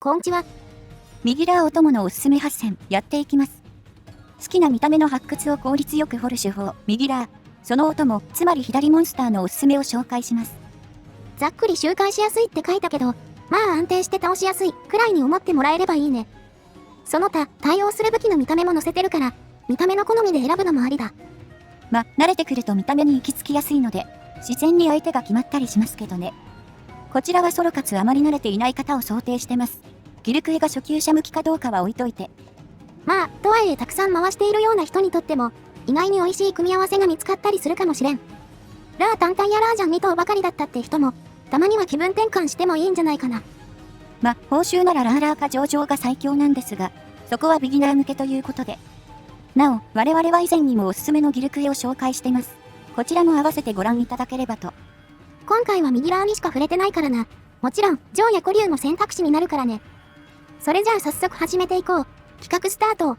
こんちは。右ラーお供のおすすめ8選やっていきます。好きな見た目の発掘を効率よく掘る手法、右ラー。そのお供、つまり左モンスターのおすすめを紹介します。ざっくり周回しやすいって書いたけど、まあ安定して倒しやすいくらいに思ってもらえればいいね。その他、対応する武器の見た目も載せてるから、見た目の好みで選ぶのもありだ。慣れてくると見た目に行き着きやすいので、自然に相手が決まったりしますけどね。こちらはソロかつあまり慣れていない方を想定してます。ギルクエが初級者向きかどうかは置いといて。まあ、とはいえたくさん回しているような人にとっても、意外に美味しい組み合わせが見つかったりするかもしれん。ラー単体やラージャン2頭ばかりだったって人も、たまには気分転換してもいいんじゃないかな。報酬ならラーラーか上々が最強なんですが、そこはビギナー向けということで。なお、我々は以前にもおすすめのギルクエを紹介してます。こちらも合わせてご覧いただければと。今回は右ラーにしか触れてないからな。もちろん、ジョーやコリュウも選択肢になるからね。それじゃあ早速始めていこう。企画スタート。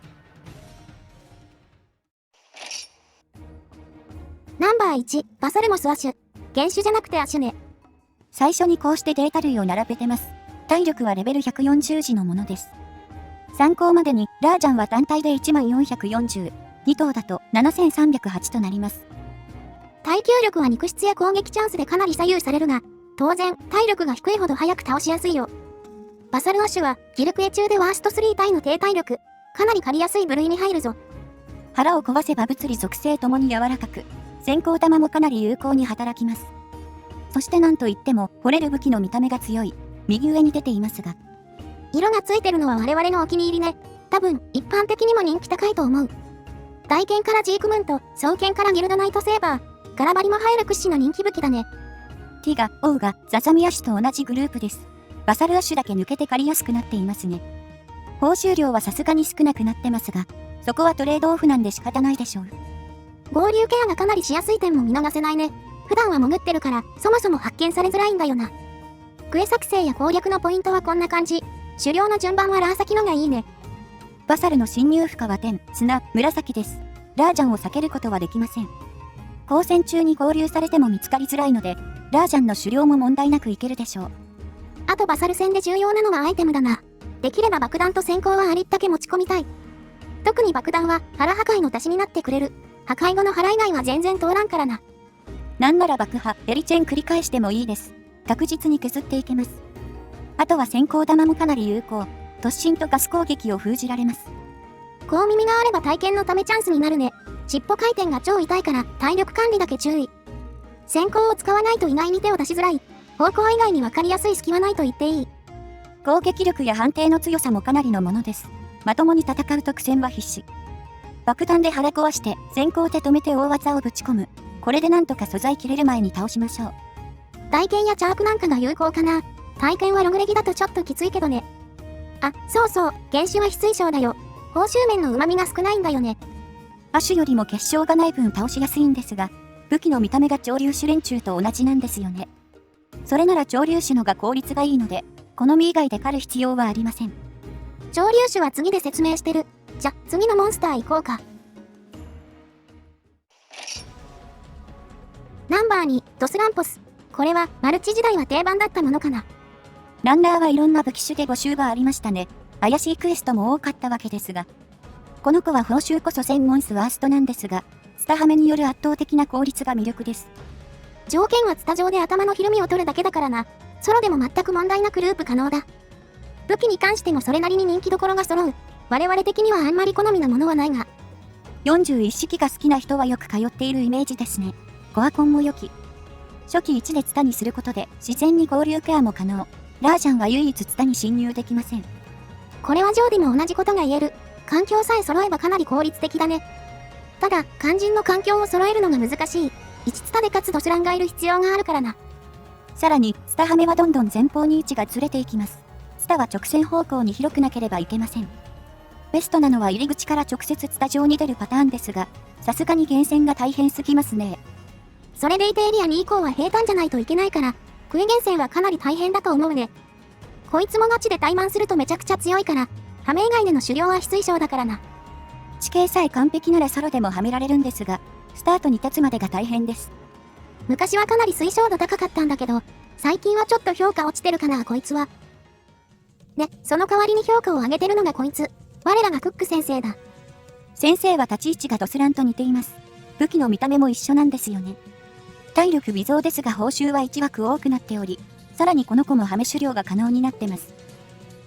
ナンバー1、バサルモスアシュ。原種じゃなくてアシュね。最初にこうしてデータ類を並べてます。体力はレベル140時のものです。参考までに、ラージャンは単体で10440。2頭だと7308となります。耐久力は肉質や攻撃チャンスでかなり左右されるが、当然、体力が低いほど早く倒しやすいよ。バサルアッシュは、ギルクエ中でワースト3体の低体力。かなり狩りやすい部類に入るぞ。腹を壊せば物理属性ともに柔らかく、先行玉もかなり有効に働きます。そしてなんといっても、掘れる武器の見た目が強い。右上に出ていますが。色がついてるのは我々のお気に入りね。多分、一般的にも人気高いと思う。大剣からジークムント、双剣からギルドナイトセーバー、ガラバリも入る屈指の人気武器だね。ティガ、オウが、ザザミアシュと同じグループです。バサルアッシュだけ抜けて狩りやすくなっていますね。報酬量はさすがに少なくなってますが、そこはトレードオフなんで仕方ないでしょう。合流ケアがかなりしやすい点も見逃せないね。普段は潜ってるから、そもそも発見されづらいんだよな。クエ作成や攻略のポイントはこんな感じ。狩猟の順番はラー先のがいいね。バサルの侵入負荷は点、砂、紫です。ラージャンを避けることはできません。交戦中に合流されても見つかりづらいので、ラージャンの狩猟も問題なくいけるでしょう。あとバサル戦で重要なのはアイテムだな。できれば爆弾と先行はありったけ持ち込みたい。特に爆弾は腹破壊の足しになってくれる。破壊後の腹以外は全然通らんからな。なんなら爆破、エリチェン繰り返してもいいです。確実に削っていけます。あとは先行弾もかなり有効。突進とガス攻撃を封じられます。こう耳があれば体験のためチャンスになるね。尻尾回転が超痛いから体力管理だけ注意。先行を使わないと意外に手を出しづらい。方向以外に分かりやすい隙はないと言っていい。攻撃力や判定の強さもかなりのものです。まともに戦うと苦戦は必至。爆弾で腹壊して先行で止めて大技をぶち込む。これでなんとか素材切れる前に倒しましょう。体験やチャークなんかが有効かな。体験はログレギだとちょっときついけどね。あ、そうそう、原種は非推奨だよ。報酬面の旨味が少ないんだよね。アシュよりも結晶がない分倒しやすいんですが、武器の見た目が潮流種連中と同じなんですよね。それなら潮流種のが効率がいいので、好み以外で狩る必要はありません。潮流種は次で説明してる。じゃ、次のモンスター行こうか。ナンバー2、ドスランポス。これは、マルチ時代は定番だったものかな。ランナーはいろんな武器種で募集がありましたね。怪しいクエストも多かったわけですが。この子は報酬こそ1000モンスワーストなんですが、スタハメによる圧倒的な効率が魅力です。条件はツタ上で頭のひるみを取るだけだからな。ソロでも全く問題なくループ可能だ。武器に関してもそれなりに人気どころが揃う。我々的にはあんまり好みなものはないが。41式が好きな人はよく通っているイメージですね。ゴアコンも良き。初期1でツタにすることで自然に合流ケアも可能。ラージャンは唯一ツタに侵入できません。これはジョーでも同じことが言える。環境さえ揃えばかなり効率的だね。ただ、肝心の環境を揃えるのが難しい。1ツタでかつドスランがいる必要があるからな。さらに、ツタハメはどんどん前方に位置がずれていきます。ツタは直線方向に広くなければいけません。ベストなのは入り口から直接ツタ上に出るパターンですが、さすがに厳選が大変すぎますね。それでいてエリア2以降は平坦じゃないといけないから、クエ厳選はかなり大変だと思うね。こいつもガチで怠慢するとめちゃくちゃ強いから、ハメ以外での狩猟は非推奨だからな。地形さえ完璧ならソロでもはめられるんですが、スタートに立つまでが大変です。昔はかなり推奨度高かったんだけど、最近はちょっと評価落ちてるかな、こいつは。で、その代わりに評価を上げてるのがこいつ。我らがクック先生だ。先生は立ち位置がドスランと似ています。武器の見た目も一緒なんですよね。体力微増ですが報酬は1枠多くなっており、さらにこの子もハメ狩猟が可能になってます。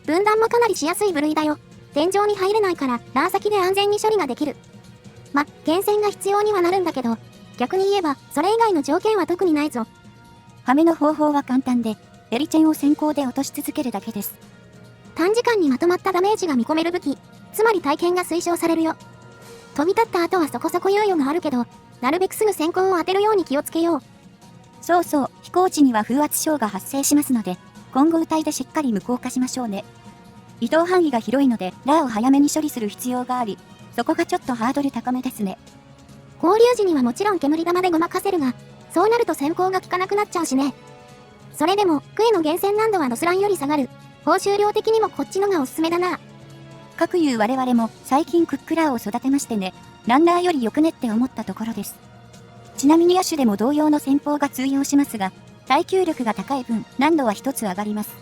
分断もかなりしやすい部類だよ。天井に入れないから、ラー先で安全に処理ができる。厳選が必要にはなるんだけど、逆に言えば、それ以外の条件は特にないぞ。ハメの方法は簡単で、エリチェンを先行で落とし続けるだけです。短時間にまとまったダメージが見込める武器、つまり体験が推奨されるよ。飛び立った後はそこそこ猶予があるけど、なるべくすぐ先行を当てるように気をつけよう。そうそう、飛行地には風圧症が発生しますので、今後歌いでしっかり無効化しましょうね。移動範囲が広いので、ラーを早めに処理する必要があり、そこがちょっとハードル高めですね。交流時にはもちろん煙玉でごまかせるが、そうなると先行が効かなくなっちゃうしね。それでも、クエの厳選難度はドスランより下がる。報酬量的にもこっちのがおすすめだな。かくいう我々も最近クックラーを育てましてね、ランナーよりよくねって思ったところです。ちなみにアシュでも同様の戦法が通用しますが、耐久力が高い分、難度は一つ上がります。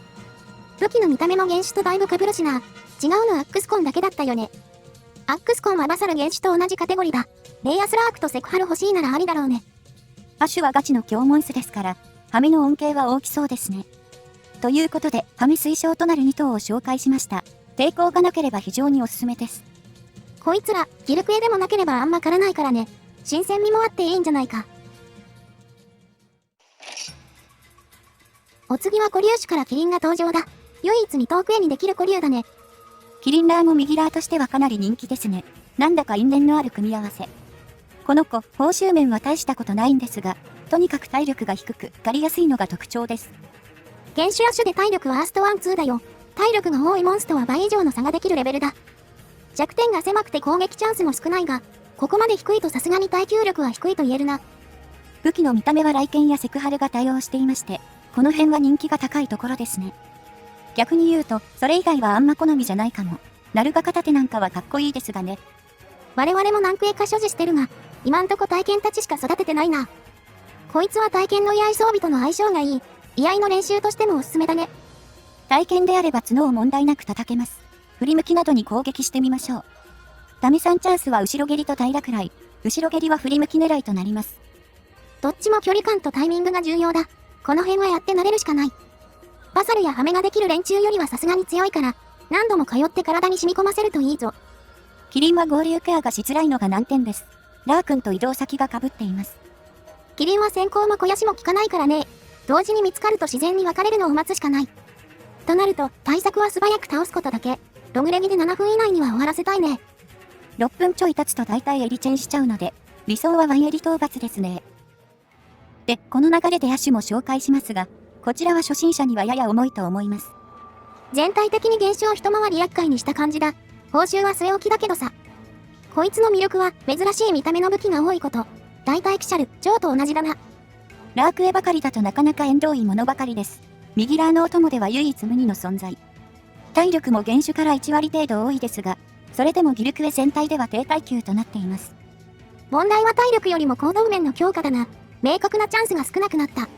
武器の見た目も原種とだいぶ被るしな。違うのアックスコンだけだったよね。アックスコンはバサル原種と同じカテゴリーだ。レイアスラークとセクハル欲しいならありだろうね。アシュはガチの強モンスですから、ハメの恩恵は大きそうですね。ということで、ハメ推奨となる2頭を紹介しました。抵抗がなければ非常におすすめです。こいつら、ギルクエでもなければあんま狩らないからね。新鮮味もあっていいんじゃないか。お次は古竜種からキリンが登場だ。唯一2頭クエにできる古竜だね。キリンラーも右ラーとしてはかなり人気ですね。なんだか因縁のある組み合わせ。この子、報酬面は大したことないんですが、とにかく体力が低く、狩りやすいのが特徴です。原種亜種で体力ワースト1、2だよ。体力が多いモンストは倍以上の差ができるレベルだ。弱点が狭くて攻撃チャンスも少ないが、ここまで低いとさすがに耐久力は低いと言えるな。武器の見た目は雷剣やセクハルが対応していまして、この辺は人気が高いところですね。逆に言うと、それ以外はあんま好みじゃないかも。ナルガ片手なんかはかっこいいですがね。我々も何クエか所持してるが、今んとこ体験たちしか育ててないな。こいつは体験の居合装備との相性がいい。居合の練習としてもおすすめだね。体験であれば角を問題なく叩けます。振り向きなどに攻撃してみましょう。ダメ3チャンスは後ろ蹴りと平落雷。後ろ蹴りは振り向き狙いとなります。どっちも距離感とタイミングが重要だ。この辺はやって慣れるしかない。バサルやハメができる連中よりはさすがに強いから、何度も通って体に染み込ませるといいぞ。キリンは合流ケアがしづらいのが難点です。ラー君と移動先が被っています。キリンは先行も肥やしも効かないからね。同時に見つかると自然に分かれるのを待つしかない。となると、対策は素早く倒すことだけ。ログレギで7分以内には終わらせたいね。6分ちょい経つと大体エリチェンしちゃうので、理想はワンエリ討伐ですね。で、この流れでアシュも紹介しますが、こちらは初心者にはやや重いと思います。全体的に原種を一回り厄介にした感じだ。報酬は据え置きだけどさ。こいつの魅力は珍しい見た目の武器が多いこと。大体キシャル、ジョーと同じだな。ラークエばかりだとなかなか縁遠いものばかりです。右ラーのお供では唯一無二の存在。体力も原種から1割程度多いですが、それでもギルクエ全体では低耐久となっています。問題は体力よりも行動面の強化だな。明確なチャンスが少なくなった。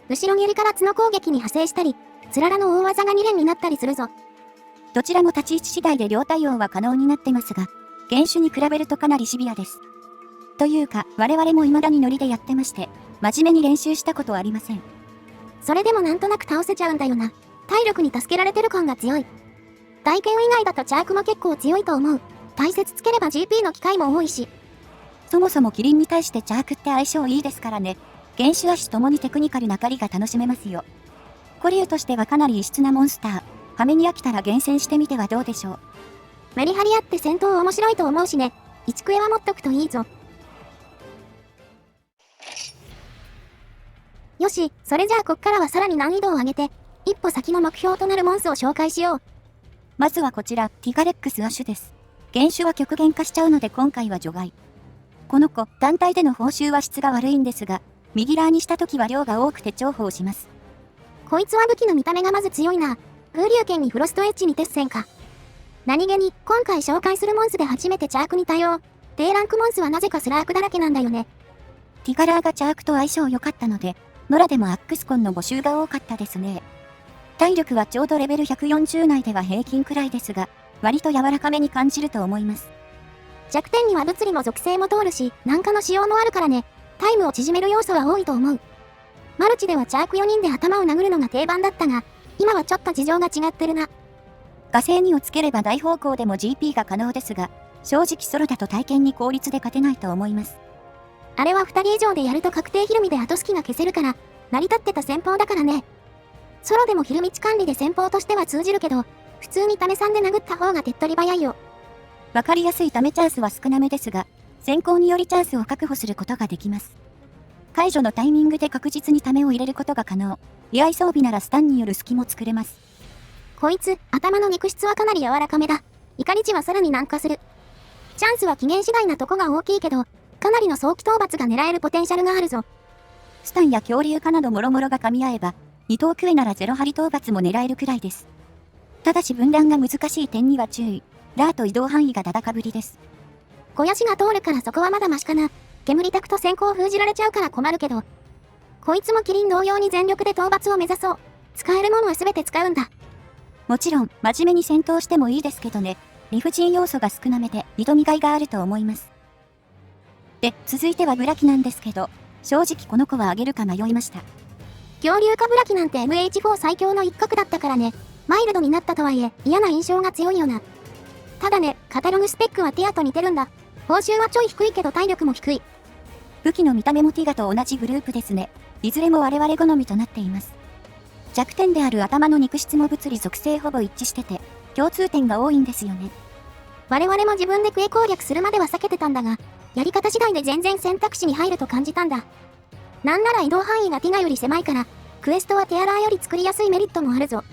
後ろ蹴りから角攻撃に派生したり、つららの大技が2連になったりするぞ。どちらも立ち位置次第で両対応は可能になってますが、原種に比べるとかなりシビアです。というか、我々も未だにノリでやってまして、真面目に練習したことはありません。それでもなんとなく倒せちゃうんだよな。体力に助けられてる感が強い。体験以外だとチャークも結構強いと思う。大切つければ GP の機会も多いし。そもそもキリンに対してチャークって相性いいですからね。原種亜種ともにテクニカルな狩りが楽しめますよ。古竜としてはかなり異質なモンスター。ハメに飽きたら厳選してみてはどうでしょう。メリハリあって戦闘面白いと思うしね。1クエは持っとくといいぞ。よし、それじゃあこっからはさらに難易度を上げて、一歩先の目標となるモンスを紹介しよう。まずはこちら、ティガレックス亜種です。原種は極限化しちゃうので今回は除外。この子、団体での報酬は質が悪いんですが、右ラーにした時は量が多くて重宝します。こいつは武器の見た目がまず強いな。風竜剣にフロストエッジに鉄線か。何気に、今回紹介するモンスで初めてチャークに対応。低ランクモンスはなぜかスラークだらけなんだよね。ティガラーがチャークと相性良かったので、ノラでもアックスコンの募集が多かったですね。体力はちょうどレベル140内では平均くらいですが、割と柔らかめに感じると思います。弱点には物理の属性も通るし、軟化の使用もあるからね。タイムを縮める要素は多いと思う。マルチではチャーク4人で頭を殴るのが定番だったが、今はちょっと事情が違ってるな。火星2をつければ大方向でも GP が可能ですが、正直ソロだと体験に効率で勝てないと思います。あれは2人以上でやると確定ひるみで後隙が消せるから、成り立ってた戦法だからね。ソロでもひるみち管理で戦法としては通じるけど、普通にタメ3で殴った方が手っ取り早いよ。わかりやすいタメチャンスは少なめですが、先行によりチャンスを確保することができます。解除のタイミングで確実にタメを入れることが可能。居合装備ならスタンによる隙も作れます。こいつ、頭の肉質はかなり柔らかめだ。怒り値はさらに軟化する。チャンスは期限次第なとこが大きいけど、かなりの早期討伐が狙えるポテンシャルがあるぞ。スタンや恐竜化など諸々が噛み合えば、2等クエならゼロ針討伐も狙えるくらいです。ただし分断が難しい点には注意。ラーと移動範囲がだだかぶりです。肥やしが通るからそこはまだマシかな。煙タクと先行封じられちゃうから困るけど。こいつもキリン同様に全力で討伐を目指そう。使えるものは全て使うんだ。もちろん、真面目に戦闘してもいいですけどね。理不尽要素が少なめで、挑みがいがあると思います。で、続いてはブラキなんですけど、正直この子はあげるか迷いました。恐竜かブラキなんて MH4 最強の一角だったからね。マイルドになったとはいえ、嫌な印象が強いよな。ただね、カタログスペックはティアと似てるんだ。報酬はちょい低いけど体力も低い。武器の見た目もティガと同じグループですね。いずれも我々好みとなっています。弱点である頭の肉質も物理属性ほぼ一致してて、共通点が多いんですよね。我々も自分でクエ攻略するまでは避けてたんだが、やり方次第で全然選択肢に入ると感じたんだ。なんなら移動範囲がティガより狭いから、クエストはテアラーより作りやすいメリットもあるぞ。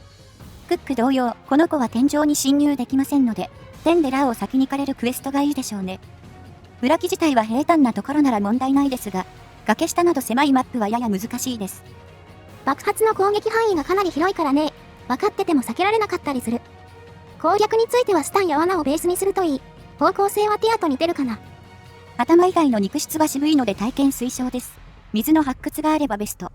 クック同様、この子は天井に侵入できませんので、天でラーを先に行かれるクエストがいいでしょうね。ブラキ自体は平坦なところなら問題ないですが、崖下など狭いマップはやや難しいです。爆発の攻撃範囲がかなり広いからね。分かってても避けられなかったりする。攻略についてはスタンや罠をベースにするといい。方向性はティアと似てるかな。頭以外の肉質は渋いので体験推奨です。水の発掘があればベスト。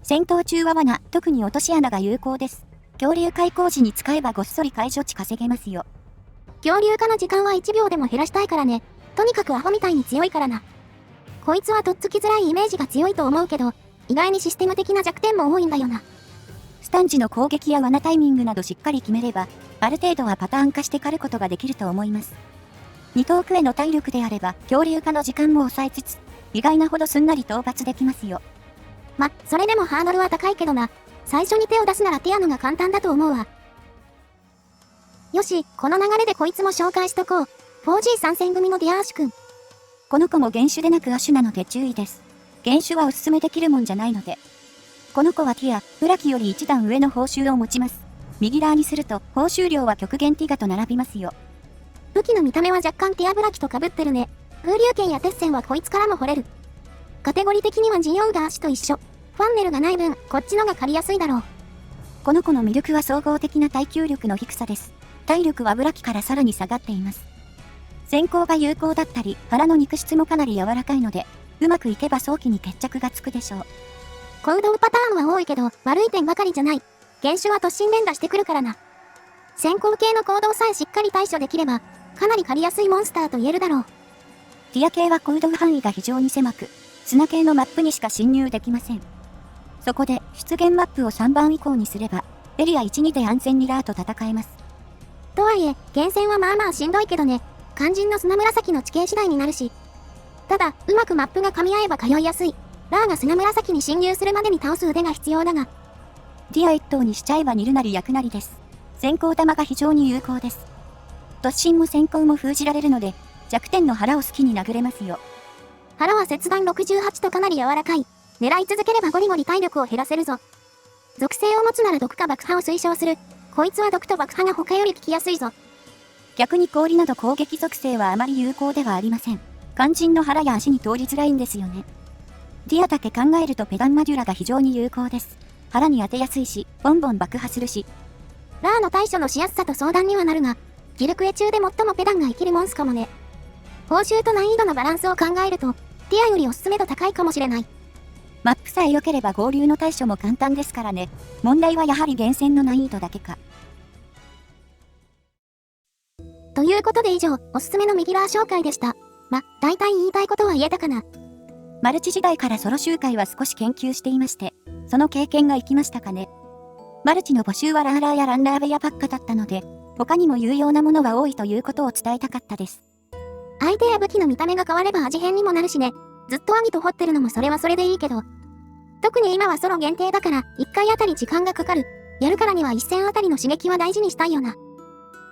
戦闘中は罠、特に落とし穴が有効です。恐竜開口時に使えばごっそり解除値稼げますよ。恐竜化の時間は1秒でも減らしたいからね。とにかくアホみたいに強いからな。こいつはとっつきづらいイメージが強いと思うけど、意外にシステム的な弱点も多いんだよな。スタン時の攻撃や罠タイミングなどしっかり決めれば、ある程度はパターン化して狩ることができると思います。2等クエの体力であれば、恐竜化の時間も抑えつつ、意外なほどすんなり討伐できますよ。それでもハードルは高いけどな。最初に手を出すならティアのが簡単だと思うわ。よし、この流れでこいつも紹介しとこう。4G 参戦組のディアーシュ君。この子も原種でなく亜種なので注意です。原種はおすすめできるもんじゃないので。この子はティア、ブラキより一段上の報酬を持ちます。右ラーにすると、報酬量は極限ティガと並びますよ。武器の見た目は若干ティアブラキと被ってるね。風流剣や鉄線はこいつからも掘れる。カテゴリー的にはジオウが足と一緒。ファンネルがない分、こっちのが借りやすいだろう。この子の魅力は総合的な耐久力の低さです。体力はブラキからさらに下がっています。先行が有効だったり、腹の肉質もかなり柔らかいので、うまくいけば早期に決着がつくでしょう。行動パターンは多いけど、悪い点ばかりじゃない。原種は突進連打してくるからな。先行系の行動さえしっかり対処できれば、かなり借りやすいモンスターと言えるだろう。ティア系は行動範囲が非常に狭く、砂系のマップにしか侵入できません。そこで、出現マップを3番以降にすれば、エリア1、2で安全にラーと戦えます。とはいえ、厳選はまあまあしんどいけどね、肝心の砂紫の地形次第になるし。ただ、うまくマップが噛み合えば通いやすい。ラーが砂紫に侵入するまでに倒す腕が必要だが。ティア1頭にしちゃえば煮るなり焼くなりです。先行玉が非常に有効です。突進も先行も封じられるので、弱点の腹を好きに殴れますよ。腹は切断68とかなり柔らかい。狙い続ければゴリゴリ体力を減らせるぞ。属性を持つなら毒か爆破を推奨する。こいつは毒と爆破が他より効きやすいぞ。逆に氷など攻撃属性はあまり有効ではありません。肝心の腹や足に通りづらいんですよね。ティアだけ考えるとペダンマデュラが非常に有効です。腹に当てやすいし、ボンボン爆破するし。ラーの対処のしやすさと相談にはなるが、ギルクエ中で最もペダンが生きるモンスかもね。報酬と難易度のバランスを考えると、ティアよりおすすめ度高いかもしれない。マップさえ良ければ合流の対処も簡単ですからね。問題はやはり厳選の難易度だけか。ということで以上、おすすめのミギラー紹介でした。大体言いたいことは言えたかな。マルチ時代からソロ周回は少し研究していまして、その経験が生きましたかね。マルチの募集はラーラーやランラーベやパッカだったので、他にも有用なものが多いということを伝えたかったです。相手や武器の見た目が変われば味変にもなるしね。ずっとアギト掘ってるのもそれはそれでいいけど。特に今はソロ限定だから、1回あたり時間がかかる。やるからには1戦あたりの刺激は大事にしたいよな。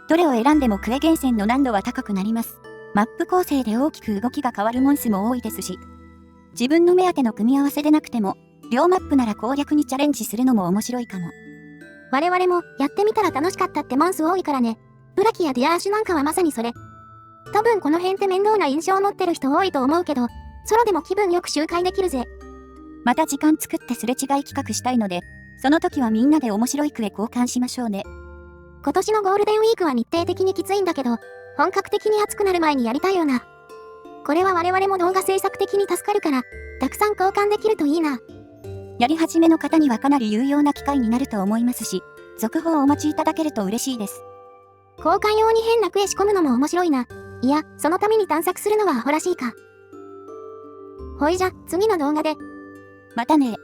どれを選んでもクエ厳選の難度は高くなります。マップ構成で大きく動きが変わるモンスも多いですし、自分の目当ての組み合わせでなくても、両マップなら攻略にチャレンジするのも面白いかも。我々もやってみたら楽しかったってモンス多いからね。ブラキやディアーシュなんかはまさにそれ。多分この辺って面倒な印象を持ってる人多いと思うけど、ソロでも気分よく周回できるぜ。また時間作ってすれ違い企画したいので、その時はみんなで面白いクエ交換しましょうね。今年のゴールデンウィークは日程的にきついんだけど、本格的に暑くなる前にやりたいよな。これは我々も動画制作的に助かるから、たくさん交換できるといいな。やり始めの方にはかなり有用な機会になると思いますし、続報をお待ちいただけると嬉しいです。交換用に変なクエ仕込むのも面白いな。いや、そのために探索するのはアホらしいか。ほいじゃ、次の動画で。またね。